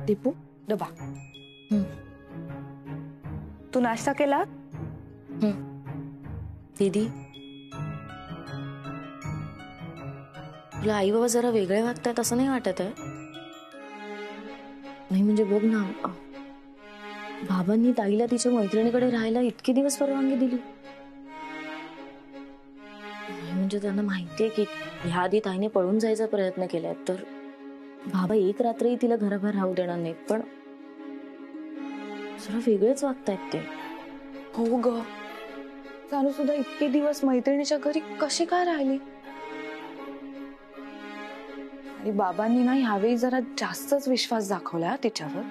दीपू डबा। तू नाश्ता केला? दीदी तुला आई बाबा जरा वेगळे वागतात असं नाही वाटत आहे? नाही म्हणजे बघ ना, बाबांनी ताईला तिच्या मैत्रिणीकडे राहायला इतके दिवस परवानगी दिली। म्हणजे त्यांना माहितीये की ह्या आधी ताईने पळून जायचा प्रयत्न केलाय, तर बाबा एक रात्रही तिला घराबाहेर राहू देणार नाहीत, पण जरा वेगळेच वागतायत ते। हो ग, चालू सुद्धा इतके दिवस मैत्रिणीच्या घरी कशी काय राहिली? आणि बाबांनी ना ह्यावेळी जरा जास्तच विश्वास दाखवला तिच्यावर।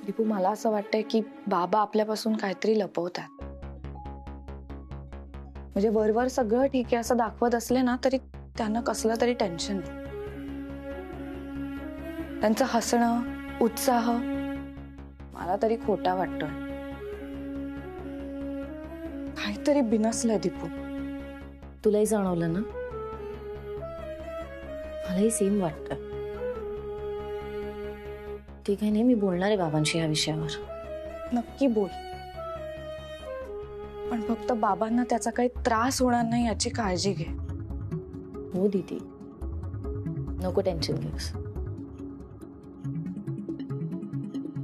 दीपू मला असं वाटतंय की बाबा आपल्यापासून काहीतरी लपवतात। म्हणजे वरवर सगळं ठीक आहे असं दाखवत असले ना तरी त्यांना कसलं तरी टेन्शन नाही। त्यांचं हसणं, उत्साह मला तरी खोटा वाटतोय। काहीतरी बिनसलंय दीपू। तुलाही जाणवलं ना? मलाही सेम वाटतं। ठीक आहे, नाही मी बोलणार आहे बाबांशी या विषयावर। नक्की बोल, पण फक्त बाबांना त्याचा काही त्रास होणार नाही याची काळजी घे। हो दीदी, नको टेन्शन घेस।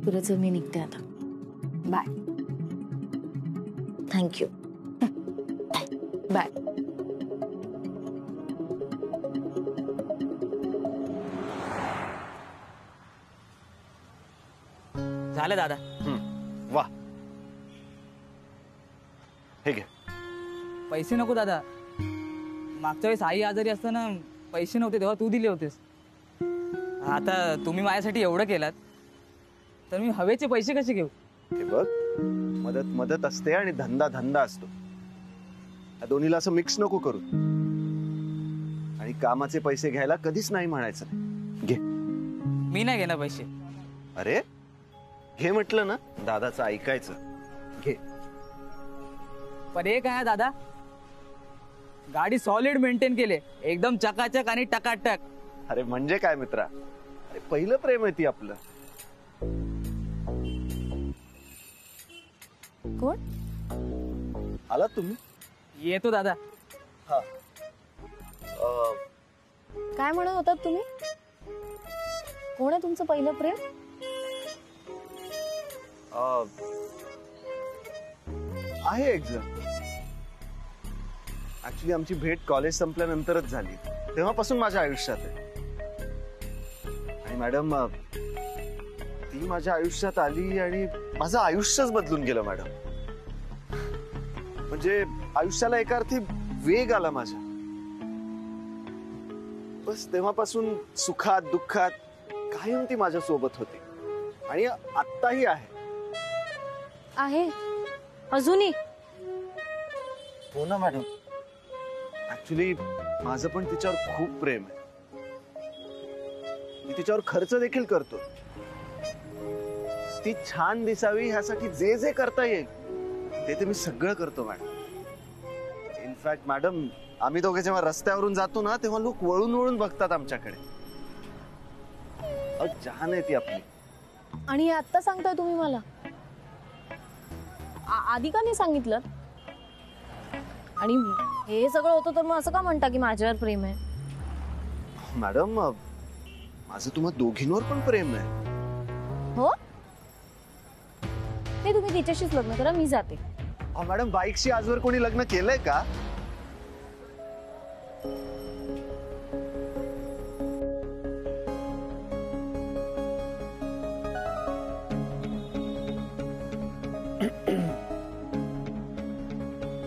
पुरेच मी निघते आता। बाय। थँक्यू। बाय। झालं दादा। वाह, हे घे। पैसे नको दादा, मागच्या वेळेस आई आजारी असताना पैसे नव्हते तेव्हा तू दिले होतेस। आता तुम्ही माझ्यासाठी एवढं केलात तर मी हवेचे पैसे कसे घेऊ? हे बघ, मदत मदत असते आणि धंदा धंदा असतो। या दोन्हीला असं मिक्स नको करू। आणि कामाचे पैसे घ्यायला कधीच नाही म्हणायचं नाही। घे। मी नाही घेणार पैसे। अरे घे म्हटलं ना, दादाचं ऐकायचं। घे। पण एक आहे दादा, गाडी सॉलिड मेंटेन केले, एकदम चकाचक आणि टकाटक। अरे म्हणजे काय मित्रा, अरे पहिलं प्रेम आहे ती आपलं। कोण आला तुम्ही? येतो दादा। हा, काय म्हणत होतात तुम्ही? कोण आहे तुमचं पहिलं प्रेम? आहे एक जण। ऍक्च्युली आमची भेट कॉलेज संपल्यानंतरच झाली, तेव्हापासून माझ्या आयुष्यात आहे। आणि मॅडम, ती माझ्या आयुष्यात आली आणि माझं आयुष्यच बदलून गेलं मॅडम। म्हणजे आयुष्याला एका अर्थी वेग आला माझ्या। बस तेव्हापासून सुखात दुःखात कायम ती माझ्या सोबत होती आणि आत्ताही आहे। अजूनही? हो ना मॅडम, ऍक्च्युली माझं पण तिच्यावर खूप प्रेम आहे। मी तिच्यावर खर्च देखील करतो। ती छान दिसावी ह्यासाठी जे जे करता येईल ते मी सगळं करतो मॅडम। इनफॅक्ट मॅडम, आम्ही दोघे जेव्हा रस्त्यावरून जातो ना तेव्हा लोक वळून वळून बघतात आमच्याकडे। जान आहे ती आपली। आणि आता सांगताय तुम्ही मला? आधी का नाही सांगितलं? आणि हे सगळं होतं तर मग असं का म्हणता की माझ्यावर प्रेम आहे? मॅडम, माझं तुम्हा दोघींवर पण प्रेम आहे। हो? ते तुम्ही तिच्याशीच लग्न करा, मी जाते। मॅडम, बाईकशी आजवर कोणी लग्न केलंय का?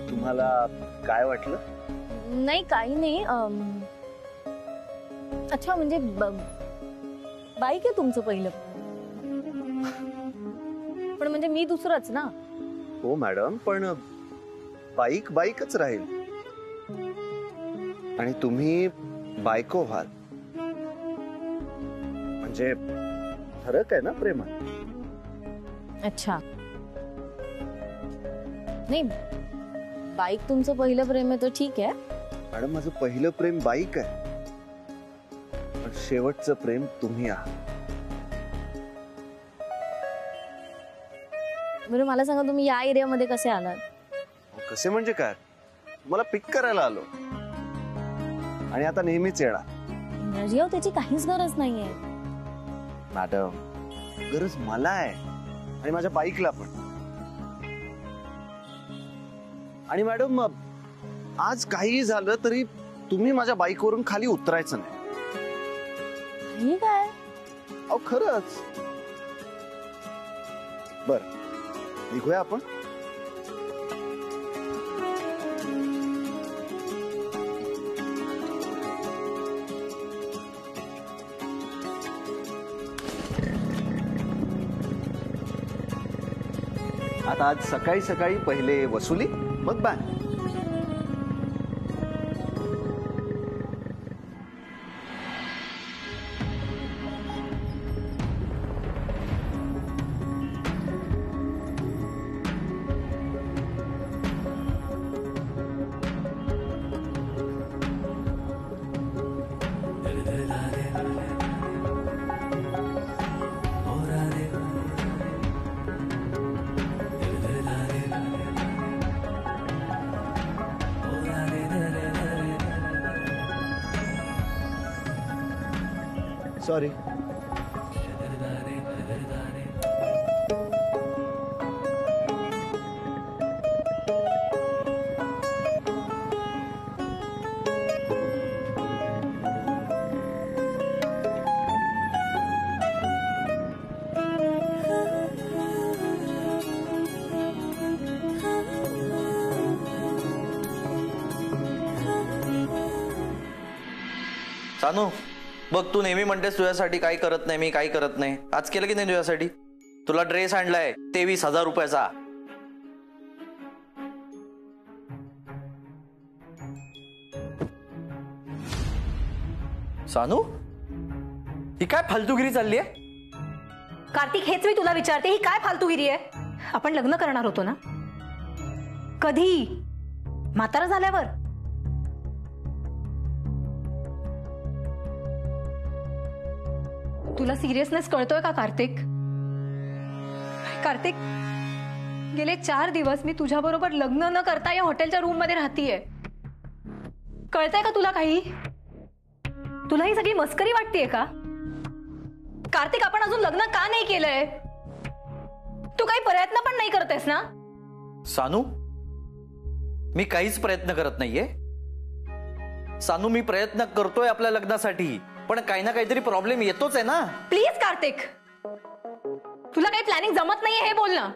तुम्हाला काय वाटलं? नाही काही नाही। अच्छा, म्हणजे बाईक आहे तुमचं पहिलं? पण म्हणजे मी दुसरंच ना? हो मॅडम, पण बाईक बाईकच राहील आणि तुम्ही बायको व्हाल। म्हणजे फरक आहे ना प्रेमात। अच्छा, नाही बाईक तुमचं पहिलं प्रेम आहे तर ठीक आहे मॅडम, माझं पहिलं प्रेम बाईक आहे, पण शेवटचं प्रेम तुम्ही आहात. बरं मला सांगा, तुम्ही या एरियामध्ये कसे आलात? कसे म्हणजे काय, मला पिक करायला आलो आणि आता नेहमीच येणार. इंग्रजी हो, त्याची काहीच गरज नाहीये. मॅडम, गरज मला आहे आणि माझ्या बाईकला पण. आणि मॅडम, आज काही झालं तरी तुम्ही माझ्या बाईकवरून खाली उतरायचं नाही. हे काय? अहो खरंच. बर, निघूया आपण. आता आज सकाळी सकाळी पहिले वसुली, मग बँक. सॉरी. सानू, बघ, तू नेहमी म्हणतेस तुझ्यासाठी काही करत नाही, मी काही करत नाही. आज केलं की नाही तुझ्यासाठी? तुला ड्रेस आणलाय 23,000 रुपयाचा. सानू, ही काय फालतूगिरी चालली आहे? कार्तिक, हेच मी तुला विचारते, ही काय फालतूगिरी आहे? आपण लग्न करणार होतो ना? कधी? म्हातारा झाल्यावर? तुला सिरियसनेस कळतोय का कार्तिक? कार्तिक, गेले 4 दिवस मी तुझ्या बरोबर लग्न न करता या हॉटेलच्या रूम मध्ये राहतीये. कळतंय का तुला काही? तुला ही सगळी मस्करी वाटतेय का? कार्तिक, आपण अजून लग्न का नाही केलंय? तू काही प्रयत्न पण नाही करतेस ना? सानू, मी काहीच प्रयत्न करत नाहीये. सानू, मी प्रयत्न करतोय आपल्या लग्नासाठी, पण काही ना काहीतरी प्रॉब्लेम येतोच आहे ना. प्लीज कार्तिक, तुला काही प्लॅनिंग जमत नाहीये हे बोल ना.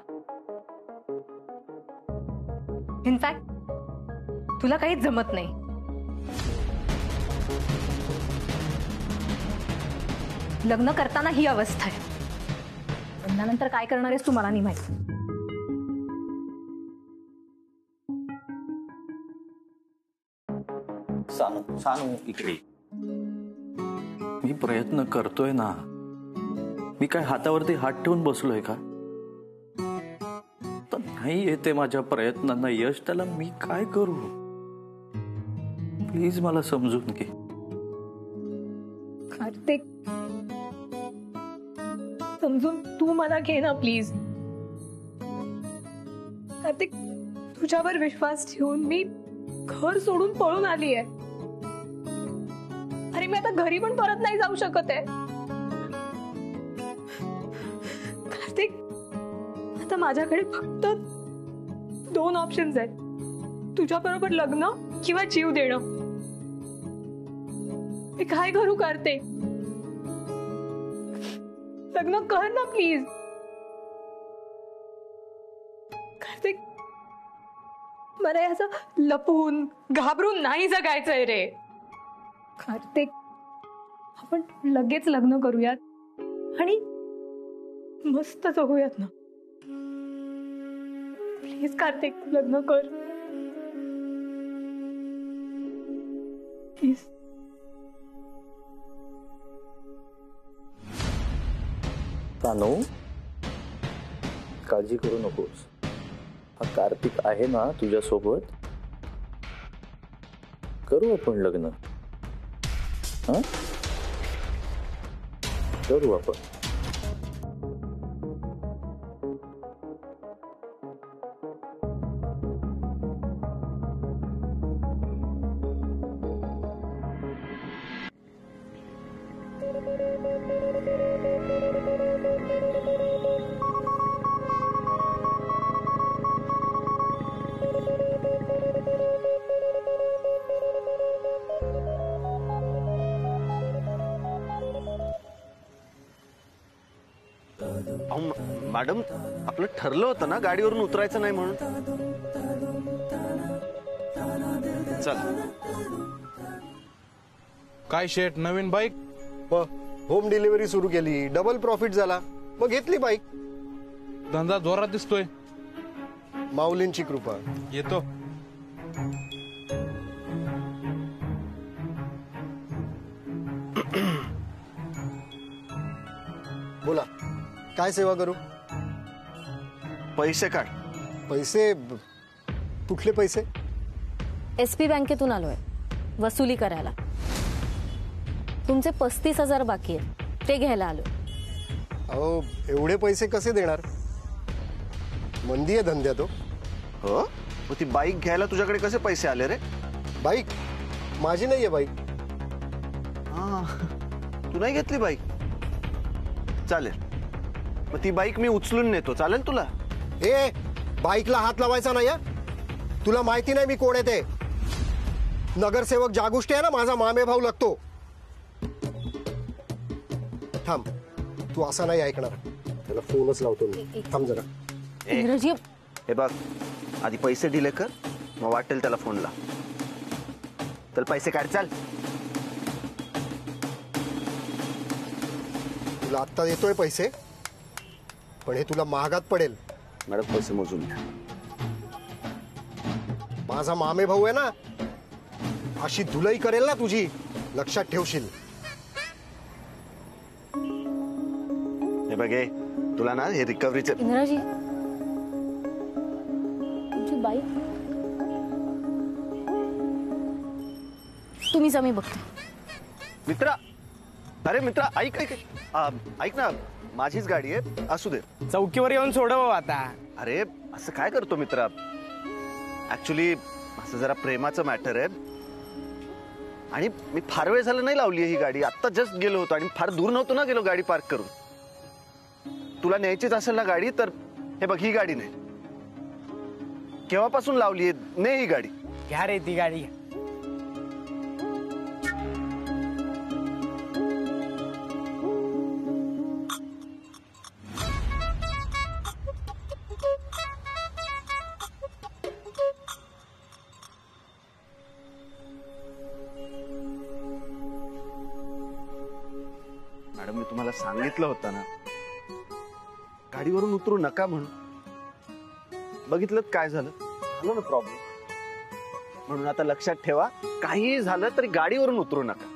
इनफॅक्ट तुला काहीच जमत नाही. लग्न करताना ही अवस्था आहे. लग्नानंतर काय करणार आहेस तू मला नाही माहित. सानू, सानू, इकडे. मी प्रयत्न करतोय ना. मी काय हातावरती हात ठेवून बसलोय का? तर नाही येते माझ्या प्रयत्नांना यश, त्याला मी काय करू? प्लीज मला समजून घे. कार्तिक, समजून तू मला घे ना प्लीज. कार्तिक, तुझ्यावर विश्वास ठेवून मी घर सोडून पळून आली आहे. अरे, मी आता घरी पण परत नाही जाऊ शकत आहे. कार्तिक, आता माझ्याकडे फक्त 2 ऑप्शन्स आहेत. तुझ्या बरोबर लग्न किंवा जीव देणं. मी काय करू कार्तिक? लग्न कर ना प्लीज. कार्तिक, मला असं लपून घाबरून नाही जगायचंय रे. कार्तिक, आपण लगेच लग्न करूयात आणि मस्त जगूयात ना. प्लीज कार्तिक, लग्न कर प्लीज. सानू, काळजी करू नकोस. हा कार्तिक आहे ना तुझ्या सोबत. करू आपण लग्न. करू आपण. मॅडम, आपलं ठरलं होतं ना गाडीवरून उतरायचं नाही म्हणून. चल. काय शेट, नवीन बाईक? होम डिलिव्हरी सुरू केली, डबल प्रॉफिट झाला, मग घेतली बाईक. धंदा जोरात दिसतोय. माऊलींची कृपा. येतो. बोला, काय सेवा करू? पैसे काढ. पैसे? कुठले पैसे? SP बँकेतून आलोय वसुली करायला. तुमचे 35,000 बाकी आहेत, ते घ्यायला आलो. अहो, एवढे पैसे कसे देणार? मंदी आहे धंद्यात. हो, मग ती बाईक घ्यायला तुझ्याकडे कसे पैसे आले रे? बाईक माझी नाहीये. बाईक तू नाही घेतली बाईक? चालेल, मग ती बाईक मी उचलून नेतो. चालेल तुला? ए, बाईकला हात लावायचा नाही. तुला माहिती नाही मी कोण आहे ते? नगरसेवक जागुष्टे आहे ना, माझा मामे भाऊ लागतो. थांब, तू असा नाही ऐकणार. त्याला फोनच लावतो मी. थांब जरा. इंग्रजी. हे बघ, आधी पैसे दिले कर, मग वाटेल त्याला फोन ला. चल पैसे काढ. चाल. तुला आत्ता देतोय पैसे, पण हे तुला महागात पडेल. मॅडम, पैसे मोजून घ्या. माझा मामे भाऊ आहे ना, अशी धुलाई करेल ना तुझी, लक्षात ठेवशील. हे बघे, तुला ना हे रिकव्हरीचे. इंग्रजी, तुमची बाईक तुम्ही जा, मी बघते. मित्रा, अरे मित्रा, ऐक ऐक ऐक ना, माझीच गाडी आहे, असू दे. चौकीवर येऊन सोडव आता. अरे असं काय करतो मित्रा? ऍक्च्युली असं जरा प्रेमाचं मॅटर आहे, आणि मी फार वेळ झालं नाही लावली ही गाडी. आत्ता जस्ट गेलो होतो आणि फार दूर नव्हतो ना गेलो गाडी पार्क करून. तुला न्यायचीच असेल ना गाडी, तर हे बघ, ही गाडी नाही. केव्हापासून लावली आहे, ने ही गाडी. घ्या रे ती गाडी. मॅडम, मी तुम्हाला सांगितलं होतं ना गाडीवरून उतरू नका म्हणून. बघितलं काय झालं? झालं ना प्रॉब्लेम. म्हणून आता लक्षात ठेवा, काही झालं तरी गाडीवरून उतरू नका.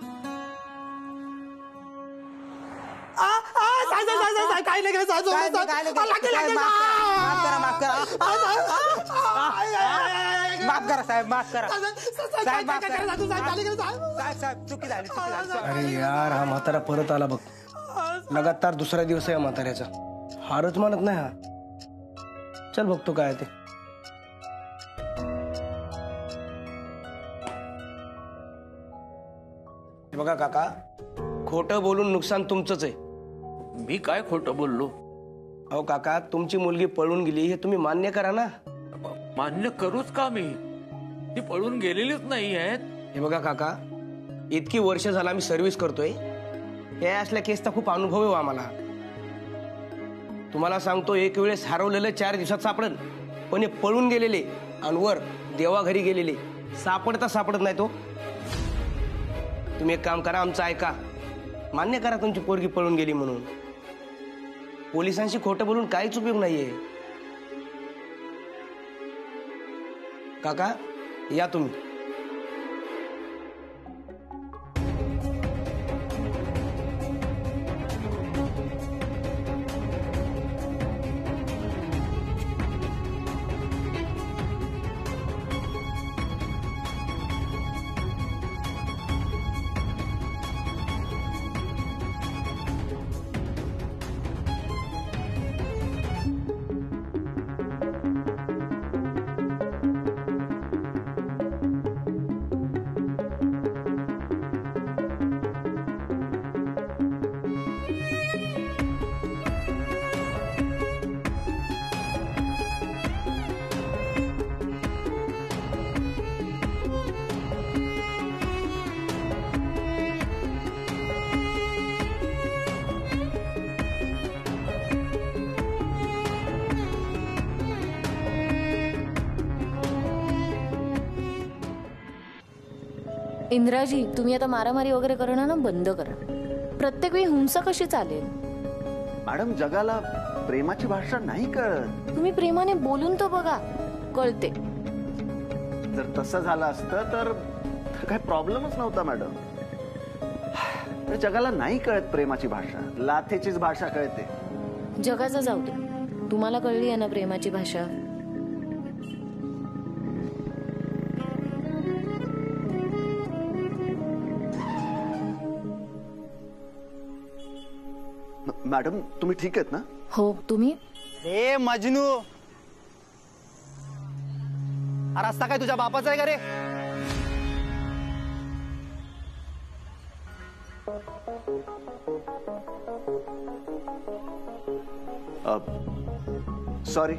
काय नाही माफ करा साहेब, माफ करा साहेब, माफ करा. चुकी झाली. अरे यार, हा म्हातारा परत आला बघ. लगातार दुसरा दिवस आहे म्हाताऱ्याचा. हारच मानत नाही हा. चल बघतो काय ते. बघा काका, खोटं बोलून नुकसान तुमचंच आहे. मी काय खोटं बोललो? अहो काका, तुमची मुलगी पळून गेली हे तुम्ही मान्य करा ना. मान्य करूच का मी? ती पळून गेलेलीच नाही आहेत. हे बघा काका, इतकी वर्ष झाला आम्ही सर्व्हिस करतोय. हे असल्या केसचा खूप अनुभव आहे आम्हाला. तुम्हाला सांगतो, एक वेळेस हरवलेलं 4 दिवसात सापडल, पण हे पळून गेलेले आणि वर देवाघरी गेलेले सापडत नाही. तो तुम्ही एक काम करा, आमचं ऐका. मान्य करा तुमची पोरगी पळून गेली म्हणून. पोलिसांशी खोटं बोलून काहीच उपयोग नाहीये. काका, या तुम्ही. इंद्राजी, तुम्ही आता मारामारी वगैरे करणं ना बंद करा. प्रत्येक वेळी हिंसा कशी चालेल? मॅडम, जगाला प्रेमाची भाषा नाही कळत. तुम्ही प्रेमाने बोलून तर बघा, कळते. जर तसं झालं असतं तर काही प्रॉब्लेमच नव्हता मॅडम. पण जगाला नाही कळत प्रेमाची भाषा, लाथेचीच भाषा कळते. जगाचा जाऊ दे, तुम्हाला कळली आहे ना प्रेमाची भाषा? मॅडम, तुम्ही ठीक आहेत ना? हो, तुम्ही? ए मजनू, हा रस्ता काय तुझ्या बापाचा आहे का रे? सॉरी.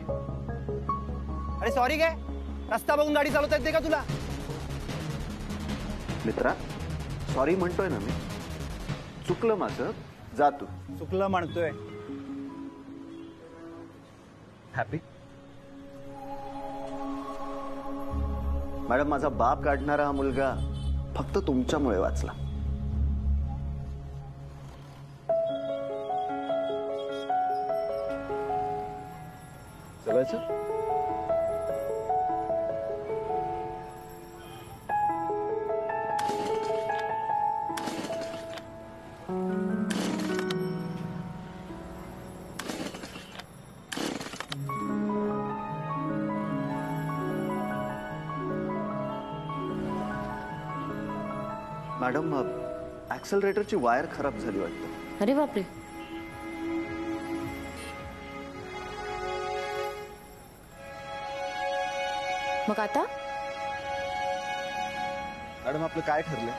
अरे सॉरी काय? रस्ता बघून गाडी चालवता येते का तुला? मित्रा, सॉरी म्हणतोय ना मी. चुकलं माझं, जा तू. चुकलं म्हणतोय. हॅपी? मॅडम, माझा बाप काढणारा हा मुलगा फक्त तुमच्यामुळे वाचला. चलायचं? मॅडम, ऍक्सेलरेटरची वायर खराब झाली वाटतं. अरे बापरे. मग आता? मॅडम, आपलं काय ठरलंय?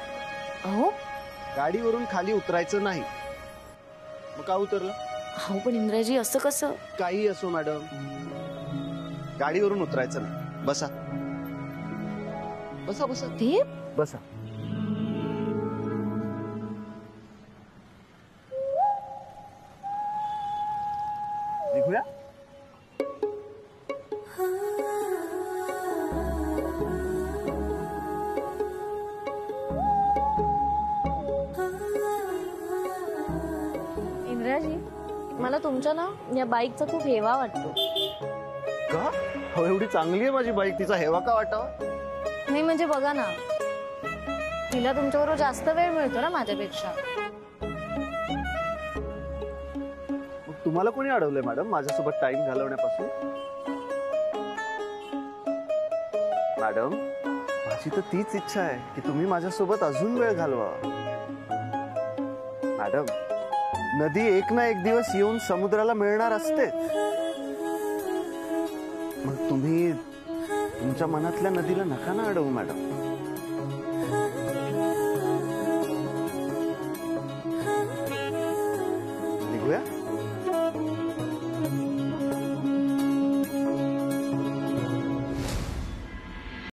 अहो गाडीवरून खाली उतरायचं नाही. मग का उतरलं? अहो पण इंद्राजी, असं कसं? काही असो मॅडम, गाडीवरून उतरायचं नाही. बसा बसा बसा. ते बसा. निघूया. इंद्राजी, मला तुमच्या ना या बाईकचा खूप हेवा वाटतो. का? हो, एवढी चांगली आहे माझी बाईक, तिचा हेवा का वाटावा? नाही म्हणजे बघा ना, तिला तुमच्याबरोबर जास्त वेळ मिळतो ना माझ्यापेक्षा. मग तुम्हाला कोणी अडवलंय मॅडम माझ्यासोबत टाइम घालवण्यापासून? मॅडम, माझी तर तीच इच्छा आहे की तुम्ही माझ्यासोबत अजून वेळ घालवा. मॅडम, नदी एक ना एक दिवस येऊन समुद्राला मिळणार असते. मग तुम्ही तुमच्या मनातल्या नदीला नका ना अडवू मॅडम.